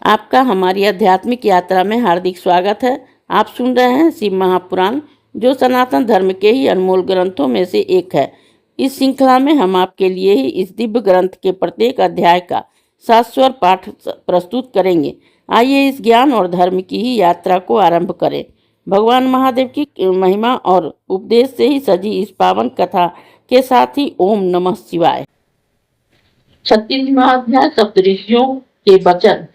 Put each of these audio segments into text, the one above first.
आपका हमारी आध्यात्मिक यात्रा में हार्दिक स्वागत है। आप सुन रहे हैं शिव महापुराण, जो सनातन धर्म के ही अनमोल ग्रंथों में से एक है। इस श्रृंखला में हम आपके लिए ही इस दिव्य ग्रंथ के प्रत्येक अध्याय का शाश्वत पाठ प्रस्तुत करेंगे। आइए इस ज्ञान और धर्म की ही यात्रा को आरंभ करें। भगवान महादेव की महिमा और उपदेश से ही सजी इस पावन कथा के साथ ही ओम नमः शिवाय। 36वां अध्याय सप्तऋषियों के वचन।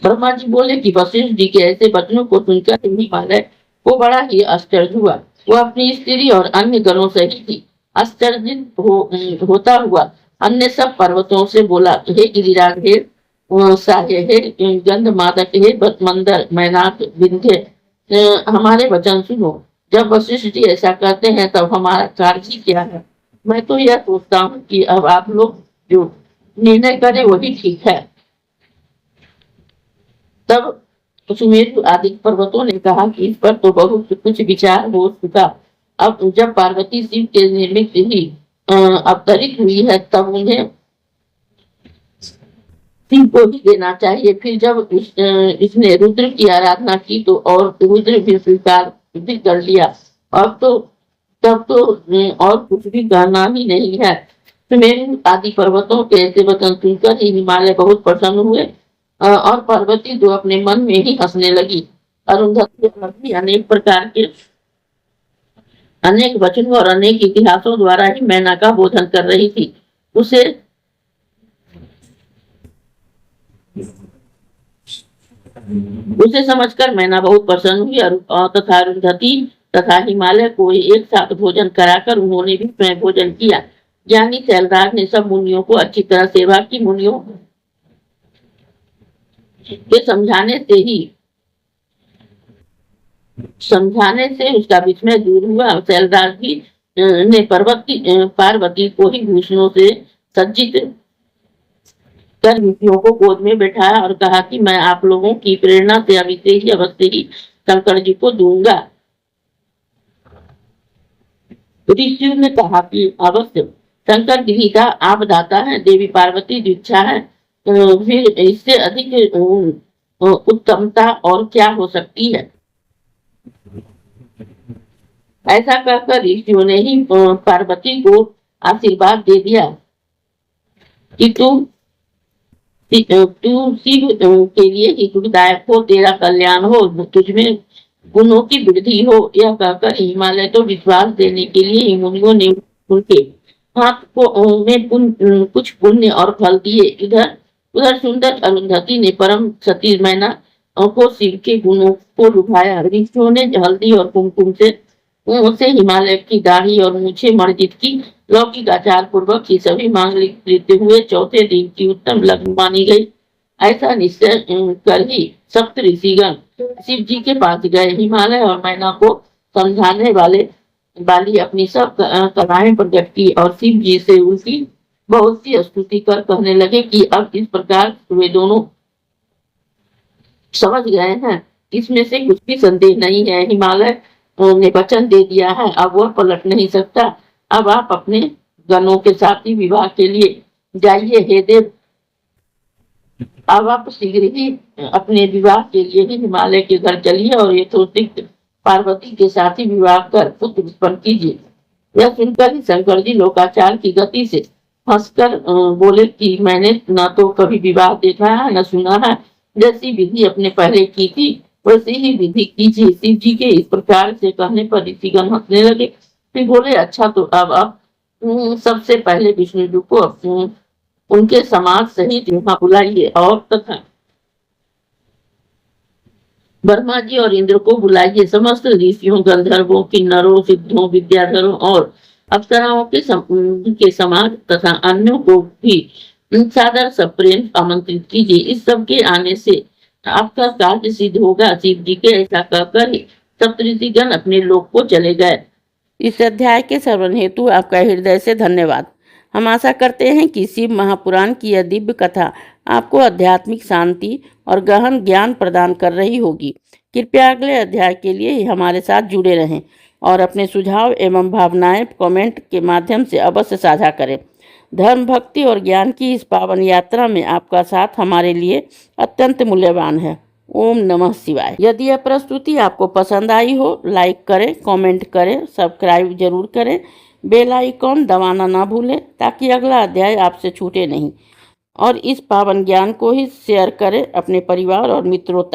ब्रह्मा जी बोले कि वशिष्ठ जी के ऐसे वचनों को सुनकर हिमालय को बड़ा ही आश्चर्य हुआ। वो अपनी स्त्री और अन्य गणों से ही आश्चर्यचकित होता हुआ अन्य सब पर्वतों से बोला, हे गिरिराज, हे साह्य, हे गंधमादक, हे मंदर, मैनाक, विंध्य, हमारे वचन सुनो। जब वशिष्ठ जी ऐसा कहते हैं तब हमारा कार्य क्या है? मैं तो यह सोचता हूँ कि अब आप लोग जो निर्णय करें वही ठीक है। तब सुमेरु आदि पर्वतों ने कहा कि इस पर तो बहुत कुछ विचार हो चुका। अब जब पार्वती शिव के निर्मित ही अवतरित हुई है तब उन्हें शिव को ही देना चाहिए। फिर जब इसने रुद्र की आराधना की तो और रुद्र भी स्वीकार भी कर लिया। अब तो तब तो और कुछ भी कहना ही नहीं है। सुमेरु आदि पर्वतों के ऐसे वचन सुनकर ही हिमालय बहुत प्रसन्न हुए और पार्वती जो अपने मन में ही हंसने लगी। अरुंधति अनेक प्रकार के अनेक वचनों और अनेक इतिहासों द्वारा ही मैना का बोधन कर रही थी। उसे समझकर मैना बहुत प्रसन्न हुई तथा अरुंधति तथा हिमालय को एक साथ भोजन कराकर उन्होंने भी स्वयं भोजन किया। ज्ञानी शैलराज ने सब मुनियों को अच्छी तरह सेवा की। मुनियों के समझाने से उसका विस्मय दूर हुआ। शैलराज भी ने पार्वती को ही भूषणों से सज्जित कर ऋषियों को गोद में बैठाया और कहा कि मैं आप लोगों की प्रेरणा से अवश्य ही शंकर जी को दूंगा। ऋषियों ने कहा कि अवश्य शंकर जी का आप दाता है, देवी पार्वती दीक्षा है, फिर इससे अधिक उत्तमता और क्या हो सकती है। ऐसा कहकर ऋषियों ने ही पार्वती को आशीर्वाद दे दिया कि तू शिव के लिए ही दुखदायक हो, तेरा कल्याण हो, तुझमें गुणों की वृद्धि हो। यह कहकर हिमालय तो विश्वास देने के लिए मुनियों ने उनके हाथ को में कुछ पुण्य और फल दिए। उधर सुंदर अरुंधति ने परम सती मैना को शिव के गुणों को लुभाया। ऋषियों ने हल्दी और कुमकुम से हिमालय की दाढ़ी और मूछें मर्जित की। लौकिक आचार पूर्वक की सभी मांग लेते हुए चौथे दिन की उत्तम लग्न मानी गई। ऐसा निश्चय कर ही सप्त ऋषिगण शिव जी के पास गए। हिमालय और मैना को समझाने वाली अपनी सब कलाएं प्रकट की और शिव जी से उनकी बहुत सी स्तुति कर कहने लगे कि अब इस प्रकार वे दोनों समझ गए हैं, इसमें से कुछ भी संदेह नहीं है। हिमालय ने वचन दे दिया है, अब वह पलट नहीं सकता। अब आप अपने गणों के साथ ही विवाह के लिए जाइए। हे देव, अब आप शीघ्र ही अपने विवाह के लिए ही हिमालय के घर चलिए और यथोचित पार्वती के साथ ही विवाह कर पुत्र उत्पन्न कीजिए। यह सुनकर ही शंकर जी लोकाचार की गति से हंसकर बोले कि मैंने न तो कभी विवाह देखा है न सुना है। जैसी विधि अपने पहले की थी वैसे ही विधि कीजिए। शिव जी के इस प्रकार से कहने पर ऋषिगण हंसने लगे। फिर बोले, अच्छा तो अब आप सबसे पहले विष्णु जी को उनके समाज सहित यहाँ बुलाइए और तथा ब्रह्मा जी और इंद्र को बुलाइए। समस्त ऋषियों, गंधर्वों, किन्नरों, सिद्धों, विद्याधरों और अप्सराओं के समाज तथा अन्यों को भी सादर सप्रेम आमंत्रित कीजिए। इस सब के आने से आपका कार्य सिद्ध होगा। शिव जी के ऐसा कहकर ही सप्तऋषिगण अपने लोक को चले गए। इस अध्याय के श्रवण हेतु आपका हृदय से धन्यवाद। हम आशा करते हैं कि शिव महापुराण की यह दिव्य कथा आपको आध्यात्मिक शांति और गहन ज्ञान प्रदान कर रही होगी। कृपया अगले अध्याय के लिए हमारे साथ जुड़े रहें। और अपने सुझाव एवं भावनाएं कमेंट के माध्यम से अवश्य साझा करें। धर्म, भक्ति और ज्ञान की इस पावन यात्रा में आपका साथ हमारे लिए अत्यंत मूल्यवान है। ओम नमः शिवाय। यदि यह प्रस्तुति आपको पसंद आई हो, लाइक करें, कमेंट करें, सब्सक्राइब जरूर करें, बेल आइकॉन दबाना ना भूलें ताकि अगला अध्याय आपसे छूटे नहीं। और इस पावन ज्ञान को ही शेयर करें अपने परिवार और मित्रों तक।